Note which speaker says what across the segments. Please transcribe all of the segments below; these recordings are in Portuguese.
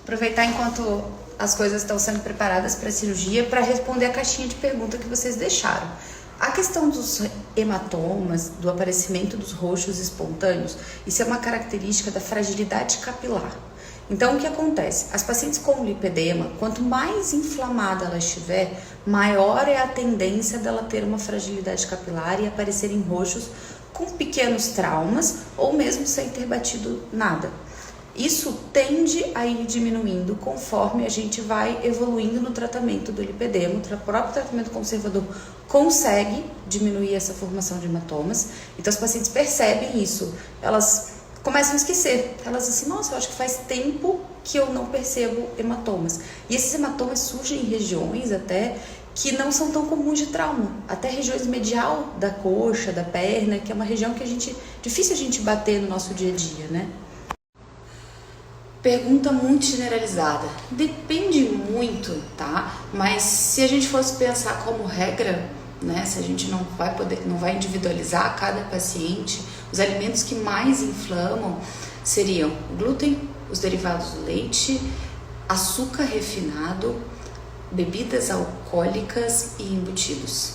Speaker 1: Aproveitar enquanto as coisas estão sendo preparadas para a cirurgia para responder a caixinha de pergunta que vocês deixaram. A questão dos hematomas, do aparecimento dos roxos espontâneos, isso é uma característica da fragilidade capilar. Então, o que acontece? As pacientes com lipedema, quanto mais inflamada ela estiver, maior é a tendência dela ter uma fragilidade capilar e aparecer em roxos com pequenos traumas ou mesmo sem ter batido nada. Isso tende a ir diminuindo conforme a gente vai evoluindo no tratamento do lipedema. O próprio tratamento conservador consegue diminuir essa formação de hematomas. Então, as pacientes percebem isso. Elas começam a esquecer. Elas assim, nossa, eu acho que faz tempo que eu não percebo hematomas. E esses hematomas surgem em regiões até que não são tão comuns de trauma. Até regiões medial da coxa, da perna, que é uma região que difícil a gente bater no nosso dia a dia, né? Pergunta muito generalizada. Depende muito, tá? Mas se a gente fosse pensar como regra, né? Se a gente não vai individualizar cada paciente, os alimentos que mais inflamam seriam o glúten, os derivados do leite, açúcar refinado, bebidas alcoólicas e embutidos.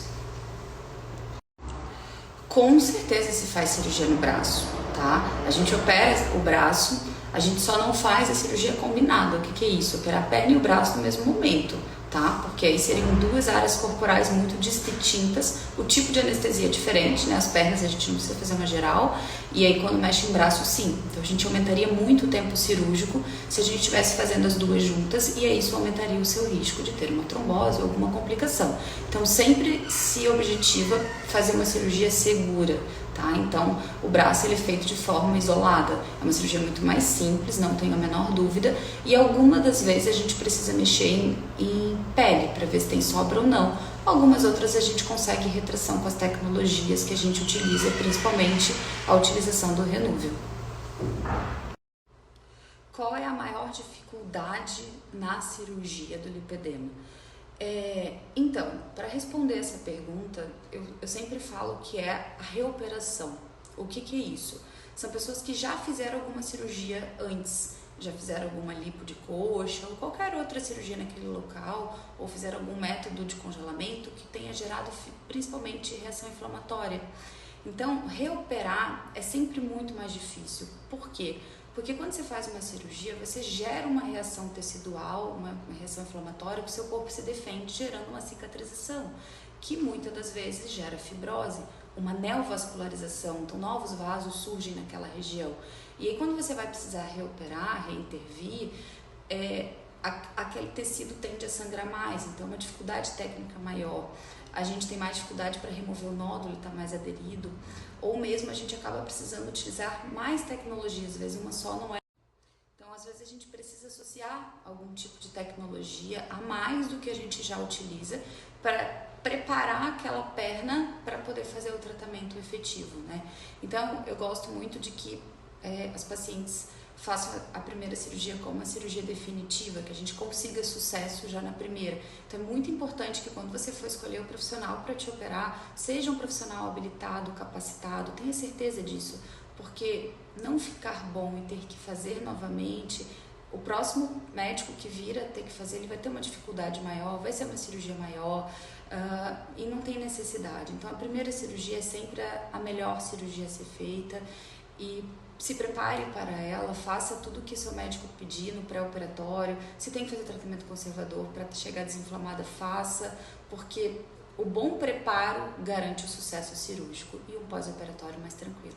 Speaker 1: Com certeza se faz cirurgia no braço, tá? A gente opera o braço. A gente só não faz a cirurgia combinada. O que é isso? Operar a perna e o braço no mesmo momento, tá? Porque aí seriam duas áreas corporais muito distintas, o tipo de anestesia é diferente, né? As pernas a gente não precisa fazer uma geral, e aí quando mexe em braço, sim. Então a gente aumentaria muito o tempo cirúrgico se a gente estivesse fazendo as duas juntas, e aí isso aumentaria o seu risco de ter uma trombose ou alguma complicação. Então sempre se objetiva fazer uma cirurgia segura, tá? Então o braço ele é feito de forma isolada, é uma cirurgia muito mais simples, não tenho a menor dúvida, e algumas das vezes a gente precisa mexer em pele para ver se tem sobra ou não. Algumas outras a gente consegue retração com as tecnologias que a gente utiliza, principalmente a utilização do renúvel. Qual é a maior dificuldade na cirurgia do lipedema? Então, para responder essa pergunta, eu sempre falo que é a reoperação. O que é isso? São pessoas que já fizeram alguma cirurgia antes, já fizeram alguma lipo de coxa ou qualquer outra cirurgia naquele local, ou fizeram algum método de congelamento que tenha gerado principalmente reação inflamatória. Então, reoperar é sempre muito mais difícil. Por quê? Porque quando você faz uma cirurgia, você gera uma reação tecidual, uma reação inflamatória, que o seu corpo se defende, gerando uma cicatrização, que muitas das vezes gera fibrose, uma neovascularização, então novos vasos surgem naquela região. E aí quando você vai precisar reoperar, reintervir, aquele tecido tende a sangrar mais, então é uma dificuldade técnica maior. A gente tem mais dificuldade para remover o nódulo, ele está mais aderido, ou mesmo a gente acaba precisando utilizar mais tecnologias, às vezes uma só não é. Então, às vezes a gente precisa associar algum tipo de tecnologia a mais do que a gente já utiliza para preparar aquela perna para poder fazer o tratamento efetivo, né? Então, eu gosto muito de que as pacientes façam a primeira cirurgia como uma cirurgia definitiva, que a gente consiga sucesso já na primeira. Então é muito importante que quando você for escolher o profissional para te operar, seja um profissional habilitado, capacitado, tenha certeza disso, porque não ficar bom e ter que fazer novamente, o próximo médico que vir a ter que fazer, ele vai ter uma dificuldade maior, vai ser uma cirurgia maior, e não tem necessidade. Então a primeira cirurgia é sempre a melhor cirurgia a ser feita, e se prepare para ela, faça tudo o que seu médico pedir no pré-operatório. Se tem que fazer tratamento conservador para chegar desinflamada, faça, porque o bom preparo garante o sucesso cirúrgico e um pós-operatório mais tranquilo.